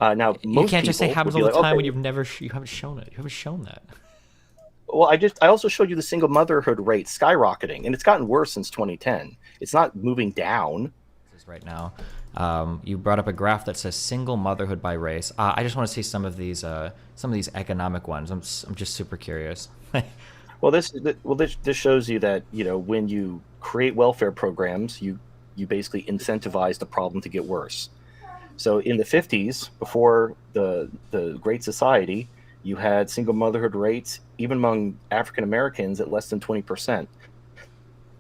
Now, You most can't just say people would happens be all the like, time okay, when you haven't shown it. You haven't shown that. well, I also showed you the single motherhood rate skyrocketing, and it's gotten worse since 2010. It's not moving down. This is right now. You brought up a graph that says single motherhood by race. I just want to see some of these economic ones. I'm just super curious. Well, this shows you that when you create welfare programs, you basically incentivize the problem to get worse. So in the 50s, before the Great Society, you had single motherhood rates even among African Americans at less than 20%.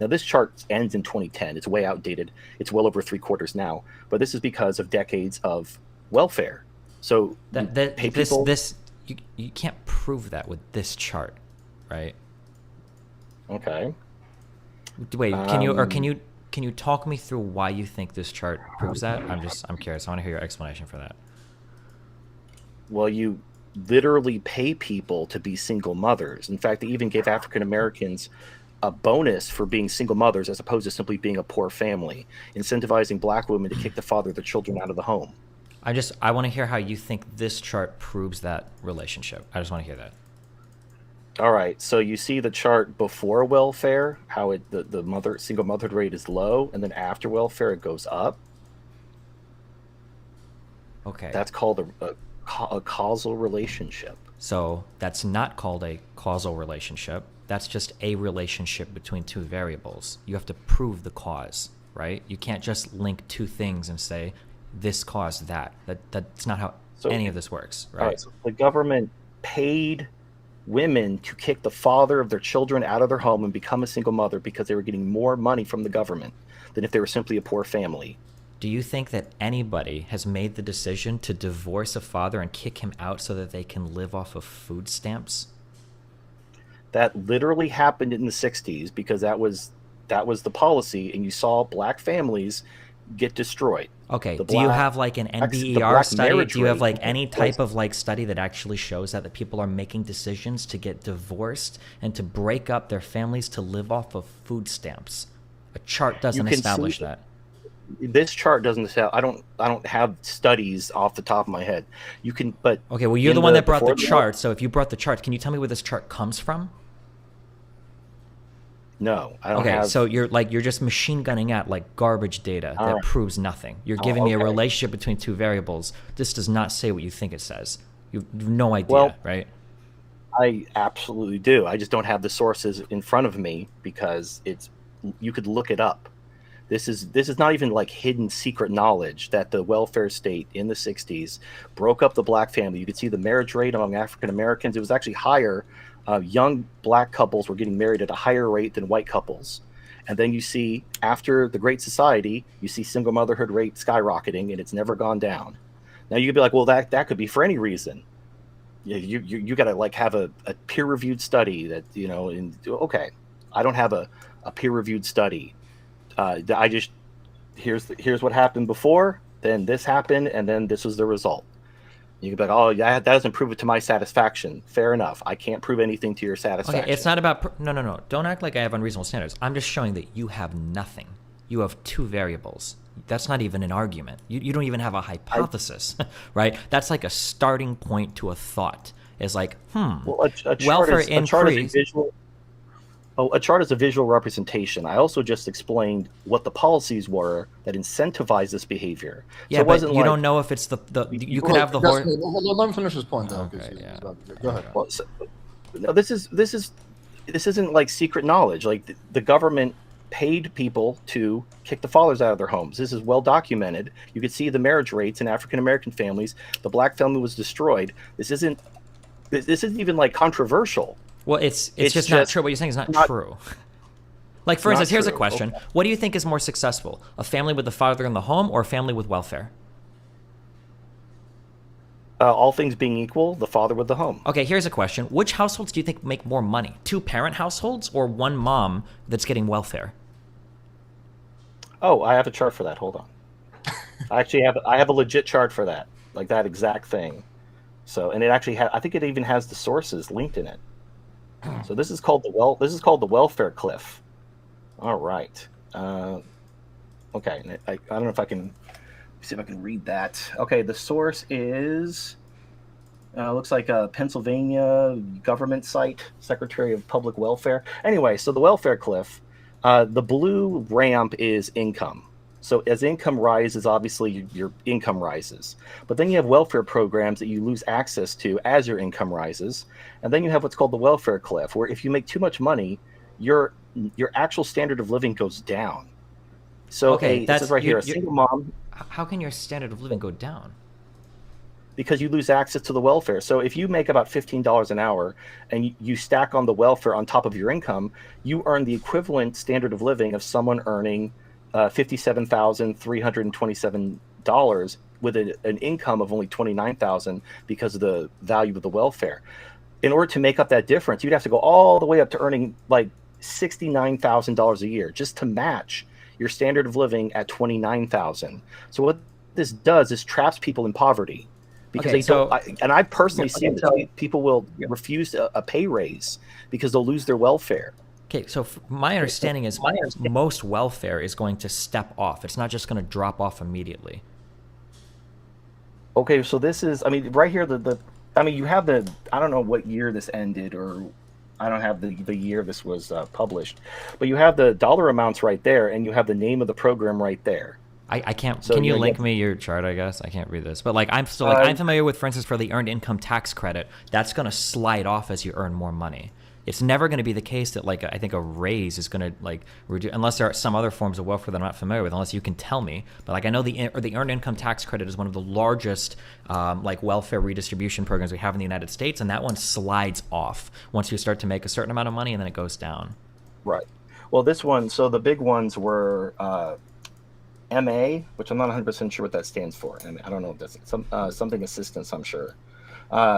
Now this chart ends in 2010. It's way outdated. It's well over three-quarters now. But this is because of decades of welfare. So you pay people. This you can't prove that with this chart, right? Okay. Wait, Um, can you talk me through why you think this chart proves that? I'm curious. I want to hear your explanation for that. well, you literally pay people to be single mothers. In fact, they even give African Americans a bonus for being single mothers as opposed to simply being a poor family, incentivizing black women to kick the father of their children out of the home. I want to hear how you think this chart proves that relationship. I just want to hear that. All right, so you see the chart before welfare, how the single motherhood rate is low, and then after welfare it goes up. Okay. That's called a causal relationship. So that's not called a causal relationship. That's just a relationship between two variables. You have to prove the cause, right? You can't just link two things and say this caused that. That's not how So, any of this works, all right? right, so the government paid women to kick the father of their children out of their home and become a single mother because they were getting more money from the government than if they were simply a poor family. Do you think that anybody has made the decision to divorce a father and kick him out so that they can live off of food stamps? That literally happened in the 60s because that was the policy, and you saw black families get destroyed. Okay, The do you black have like an the NBER black study? marriage Do you have rate like any was type of like study that actually shows that people are making decisions to get divorced and to break up their families to live off of food stamps? A chart you doesn't can see establish that. this chart doesn't say I don't have studies off the top of my head. You can, but Okay, well you're the in one the that brought the before the war, chart, so if you brought the chart, can you tell me where this chart comes from? no, I don't Okay, so have. you're just machine gunning at like garbage data All that right. proves nothing. You're giving Oh, me a okay. relationship between two variables. This does not say what you think it says. You have no Well, idea, right? I absolutely do. I just don't have the sources in front of me because you could look it up. This is not even like hidden secret knowledge that the welfare state in the 60s broke up the black family. You could see the marriage rate among African Americans. It was actually higher. Young black couples were getting married at a higher rate than white couples. And then you see after the Great Society, you see single motherhood rate skyrocketing, and it's never gone down. Now you could be like, well, that could be for any reason. You got to like have a peer reviewed study that and okay, I don't have a peer reviewed study. I just here's what happened before, then this happened, and then this was the result. You can be like, oh yeah, that doesn't prove it to my satisfaction. Fair enough. I can't prove anything to your Okay, it's satisfaction. not about no, no, no. Don't act like I have unreasonable standards. I'm just showing that you have nothing. You have two variables. That's not even an argument. You don't even have a I hypothesis, right? That's like a starting point to a thought. It's like, Well, a chart welfare is a chart is a increase. visual. Oh, a chart is a visual representation. I also just explained what the policies were that incentivize this behavior. So Yeah, it but wasn't you like don't know if it's the you could well, have the Just horse. let him finish his point though, because Okay, yeah. go ahead. Okay. well, no, this isn't like secret knowledge. Like the government paid people to kick the fathers out of their homes. This is well documented. You could see the marriage rates in African American families. The black family was destroyed. This isn't even like controversial. Well, it's It's just not just true. What you're saying is not not true. Like for not instance, here's a true. question: Okay. what do you think is more successful, a family with the father in the home or a family with welfare? All things being equal, the father with the home. Okay, here's a question: which households do you think make more money? Two-parent households or one mom that's getting welfare? Oh, I have a chart for that. Hold on. I have a legit chart for that, like that exact thing. So, and it actually I think it even has the sources linked in it. So this is called the welfare cliff. All right. Okay. I don't know if I can see if I can read that. Okay, the source is looks like a Pennsylvania government site, Secretary of Public Welfare. Anyway, so the welfare cliff, the blue ramp is income. So as income rises, obviously your income rises. But then you have welfare programs that you lose access to as your income rises. And then you have what's called the welfare cliff, where if you make too much money, your actual standard of living goes down. So Okay, this is that's right here, a single mom, how can your standard of living go down? because you lose access to the welfare. So if you make about $15 an hour and you stack on the welfare on top of your income, you earn the equivalent standard of living of someone earning $57,327 with an income of only $29,000 because of the value of the welfare. In order to make up that difference, you'd have to go all the way up to earning like $69,000 a year just to match your standard of living at $29,000. So what this does is traps people in poverty because Okay, they don't. so And I've personally seen this. People will refuse a pay raise because they'll lose their welfare. okay, so my understanding is most welfare is going to step off. It's not just going to drop off immediately. Okay, so this is, I mean, right here, I mean, you have I don't know what year this ended, or I don't have the year this was published, but you have the dollar amounts right there, and you have the name of the program right there. I can't. So Can you yeah, link me your chart? I guess I can't read this, but like I'm still like I'm familiar with, for instance, for the earned income tax credit, that's going to slide off as you earn more money. It's never going to be the case that like I think a raise is going to like reduce, unless there are some other forms of welfare that I'm not familiar with. Unless you can tell me, but like I know the earned income tax credit is one of the largest like welfare redistribution programs we have in the United States, and that one slides off once you start to make a certain amount of money, and then it goes down. Right. Well, this one, so the big ones were MA, which I'm not 100% sure what that stands for. I don't know if that's something assistance, I'm sure.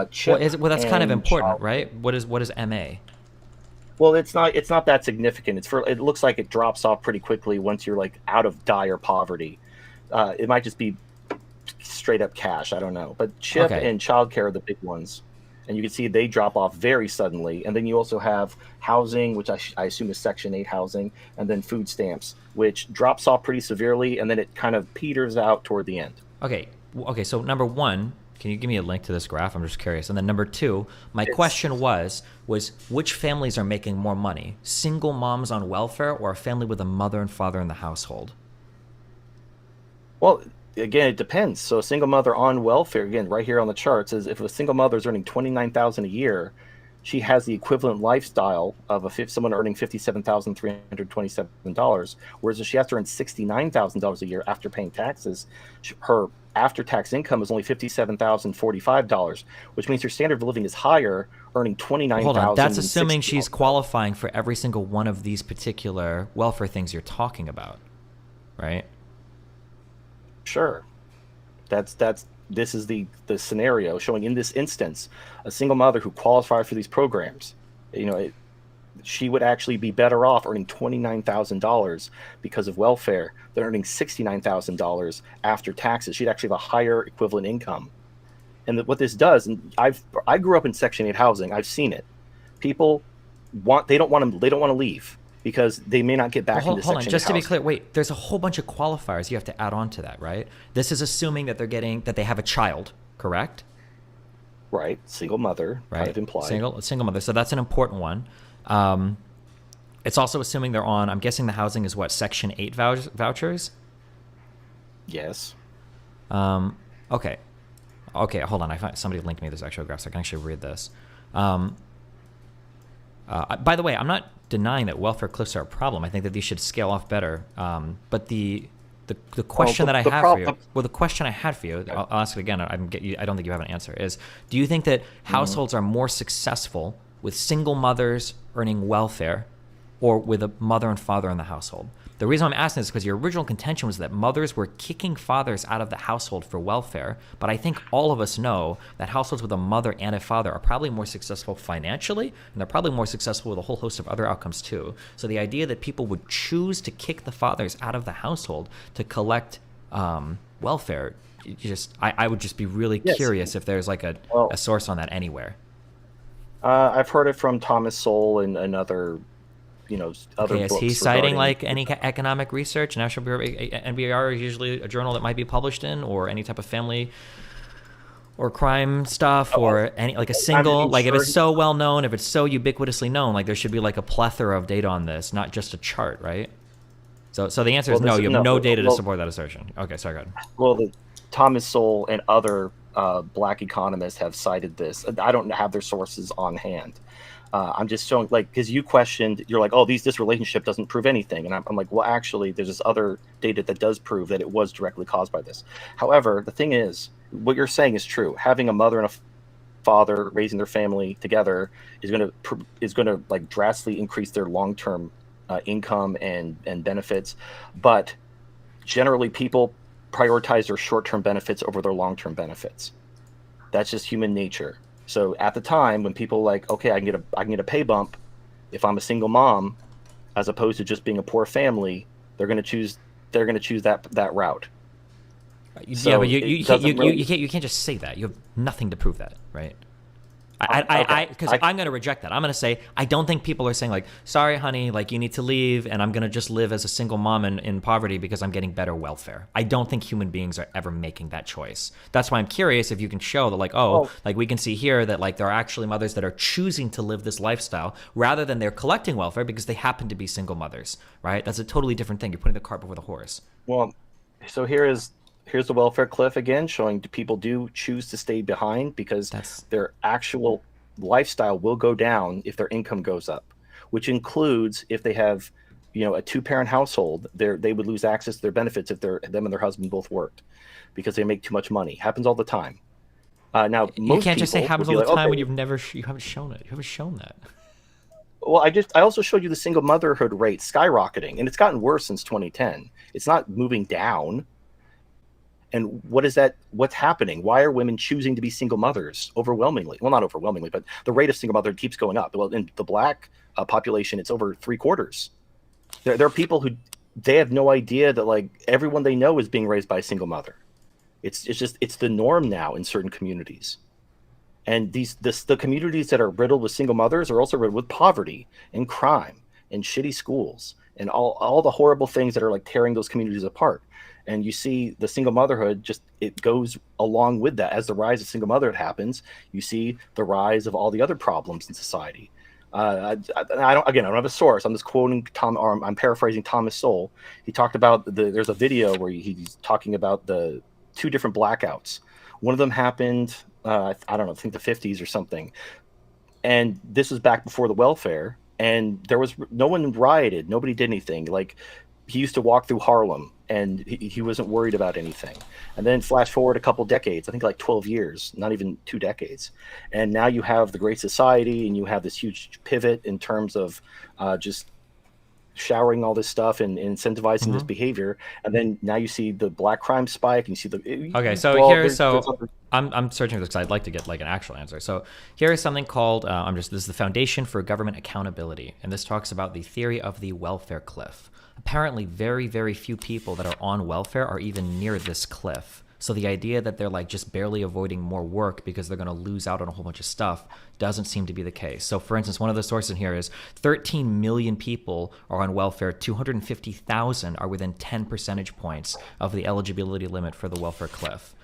CHIP Well, that's kind of and important, child. right? What is MA? Well, it's not that significant. It looks like it drops off pretty quickly once you're like out of dire poverty. It might just be straight up cash. I don't know. But CHIP Okay. and childcare are the big ones, and you can see they drop off very suddenly. And then you also have housing, which I assume is Section 8 housing, and then food stamps, which drops off pretty severely, and then it kind of peters out toward the end. Okay. Okay. So number one, can you give me a link to this graph? I'm just curious. And then number two, my question was which families are making more money? Single moms on welfare or a family with a mother and father in the household? Well, again, it depends. So a single mother on welfare, again, right here on the chart, says if a single mother is earning 29,000 a year, she has the equivalent lifestyle of someone earning $57,327. Whereas if she has to earn $69,000 a year after paying taxes, her after-tax income is only $57,045, which means her standard of living is higher, earning Hold on. That's $29,060. assuming she's qualifying for every single one of these particular welfare things you're talking about, right? Sure. This is the scenario showing in this instance a single mother who qualifies for these programs. She would actually be better off earning $29,000 because of welfare than earning $69,000 after taxes. She'd actually have a higher equivalent income. And what this does, and I grew up in Section 8 housing. I've seen it. People they don't want to leave because they may not get back into Hold on, Section 8 just to be housing. clear, wait, there's a whole bunch of qualifiers you have to add on to that, right? This is assuming that that they have a child, correct? Right, single mother, Right. kind of implied. Single mother. So that's an important one. It's also assuming they're on, I'm guessing the housing is what, Section 8 vouchers? Yes. Okay. Okay, hold on. Somebody linked me this actual graph so I can actually read this. By the way, I'm not denying that welfare cliffs are a problem. I think that these should scale off better. But the question that I have for you, the question I had for you, I'll ask it again. I don't think you have an answer. Is do you think that households are more successful with single mothers earning welfare, or with a mother and father in the household? The reason I'm asking this is because your original contention was that mothers were kicking fathers out of the household for welfare, but I think all of us know that households with a mother and a father are probably more successful financially, and they're probably more successful with a whole host of other outcomes too. So the idea that people would choose to kick the fathers out of the household to collect welfare, I would just be really curious if there's like a source on that anywhere. I've heard it from Thomas Sowell and other other Okay, is he books citing regarding. like any economic research? National Bureau, NBR is usually a journal that might be published in, or any type of family or crime stuff, Oh, or any like a I'm single, like if sure. it's so well known, if it's so ubiquitously known, like there should be like a plethora of data on this, not just a chart, right? So the answer Well, is no. this You have no. no data to Well, support that assertion. Okay, sorry, go ahead. well, the Thomas Sowell and other black economists have cited this. I don't have their sources on hand. I'm just showing, like, because you questioned, you're like, oh, this relationship doesn't prove anything, and I'm like, well, actually, there's this other data that does prove that it was directly caused by this. However, the thing is, what you're saying is true. Having a mother and a father raising their family together is going to like drastically increase their long term income and benefits, but generally people prioritize their short term benefits over their long term benefits. That's just human nature. So at the time when people like, okay, I can get a pay bump if I'm a single mom, as opposed to just being a poor family, they're going to choose that route. Yeah, but So you it can't doesn't really. you can't just say that. You have nothing to prove that, right? Okay, Because I'm going to reject that. I'm going to say I don't think people are saying like, sorry, honey, like you need to leave, and I'm going to just live as a single mom in poverty because I'm getting better welfare. I don't think human beings are ever making that choice. That's why I'm curious if you can show that like, oh, Well, like we can see here that like there are actually mothers that are choosing to live this lifestyle rather than they're collecting welfare because they happen to be single mothers, right? That's a totally different thing. You're putting the cart before the horse. well, so here's the welfare cliff again, showing people do choose to stay behind because That's their actual lifestyle will go down if their income goes up, which includes if they have, a two-parent household, they would lose access to their benefits if them and their husband both worked because they make too much money. Happens all the time. Now, you most can't just say people would happens be all the like, time when okay, you haven't shown it. You haven't shown that. well, I also showed you the single motherhood rate skyrocketing, and it's gotten worse since 2010. It's not moving down. And what is that? What's happening? Why are women choosing to be single mothers overwhelmingly? Well, not overwhelmingly, but the rate of single mother keeps going up. Well, in the black population, it's over three quarters. There are people who they have no idea that like everyone they know is being raised by a single mother. It's the norm now in certain communities. And the communities that are riddled with single mothers are also riddled with poverty and crime and shitty schools and all the horrible things that are like tearing those communities apart. And you see the single motherhood, just it goes along with that. As the rise of single motherhood happens, you see the rise of all the other problems in society. I don't have a source. I'm just quoting Tom, or I'm paraphrasing Thomas Sowell. He talked about there's a video where he's talking about the two different blackouts. One of them happened, I don't know, I think the 50s or something. And this was back before the welfare, and there was no one rioted, nobody did anything. Like he used to walk through Harlem, and he wasn't worried about anything. And then flash forward a couple decades, I think like 12 years, not even 2 decades, and now you have the Great Society, and you have this huge pivot in terms of just showering all this stuff and incentivizing this Mhm. behavior. And then now you see the black crime spike, and you see Okay, so well, so there's other. I'm searching for this because I'd like to get like an actual answer. So here is something called this is the Foundation for Government Accountability, and this talks about the theory of the welfare cliff. Apparently, very very few people that are on welfare are even near this cliff. So the idea that they're like just barely avoiding more work because they're going to lose out on a whole bunch of stuff doesn't seem to be the case. So for instance, one of the sources in here is 13 million people are on welfare, 250,000 are within 10 percentage points of the eligibility limit for the welfare cliff.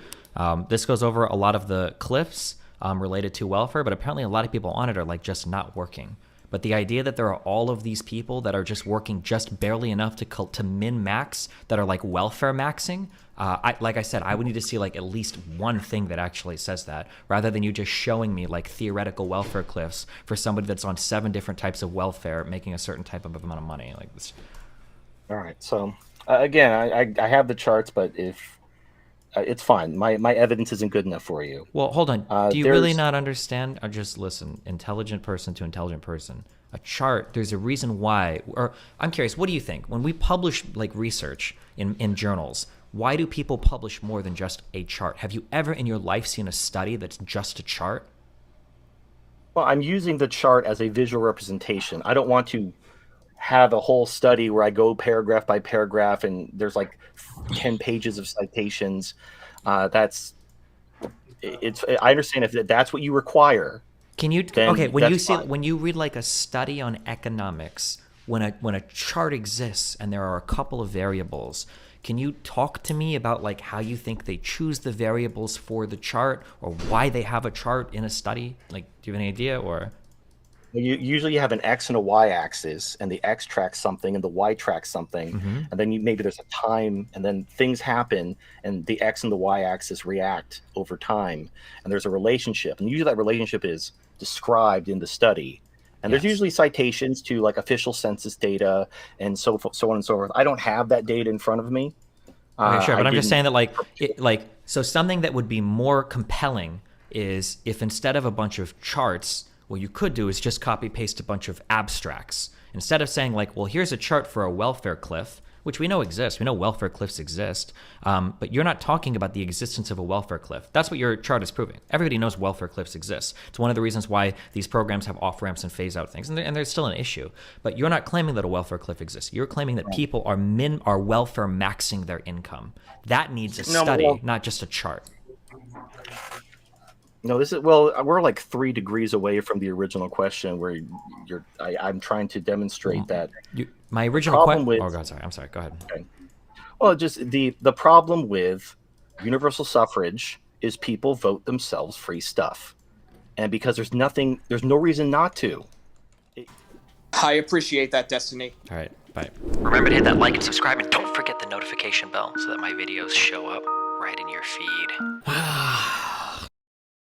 This goes over a lot of the cliffs related to welfare, but apparently a lot of people on it are like just not working. But the idea that there are all of these people that are just working just barely enough to min max that are like welfare maxing, like I said, I would need to see like at least one thing that actually says that, rather than you just showing me like theoretical welfare cliffs for somebody that's on 7 different types of welfare making a certain type of amount of money. Like this. All right, so again, I have the charts, but if it's fine, my evidence isn't good enough for you. Well, hold on. Do you really There's not understand? Or just listen, intelligent person to intelligent person. A chart, there's a reason why. Or I'm curious, what do you think? When we publish like research in journals, why do people publish more than just a chart? Have you ever in your life seen a study that's just a chart? Well, I'm using the chart as a visual representation. I don't want to have a whole study where I go paragraph by paragraph and there's like 10 pages of citations. That's it's. I understand if that's what you require, Can you okay, then when you that's see fine. when you read like a study on economics, when a chart exists and there are a couple of variables, can you talk to me about like how you think they choose the variables for the chart, or why they have a chart in a study? Like, do you have any idea? Or You usually have an X and a Y axis, and the X tracks something and the Y tracks something. And then maybe there's a time, and then things happen, and the X and the Y axis react over time. And there's a relationship. And usually that relationship is described in the study. And there's usually citations to like official census data and so on and so forth. I don't have that data in front of me. Okay, sure, but I'm just saying that so something that would be more compelling is if instead of a bunch of charts, what you could do is just copy paste a bunch of abstracts. Instead of saying like, well, here's a chart for a welfare cliff, which we know exists. We know welfare cliffs exist, but you're not talking about the existence of a welfare cliff. That's what your chart is proving. Everybody knows welfare cliffs exist. It's one of the reasons why these programs have off-ramps and phase-out things, and there's still an issue. But you're not claiming that a welfare cliff exists. You're claiming that people are welfare maxing their income. That needs a study, not just a chart. No, we're like 3 degrees away from the original question where I'm trying to demonstrate that. My original question. Oh God, sorry. I'm sorry. Go ahead. Okay. Well, just the problem with universal suffrage is people vote themselves free stuff, and because there's no reason not to. I appreciate that, Destiny. All right, bye. Remember to hit that like and subscribe, and don't forget the notification bell so that my videos show up right in your feed.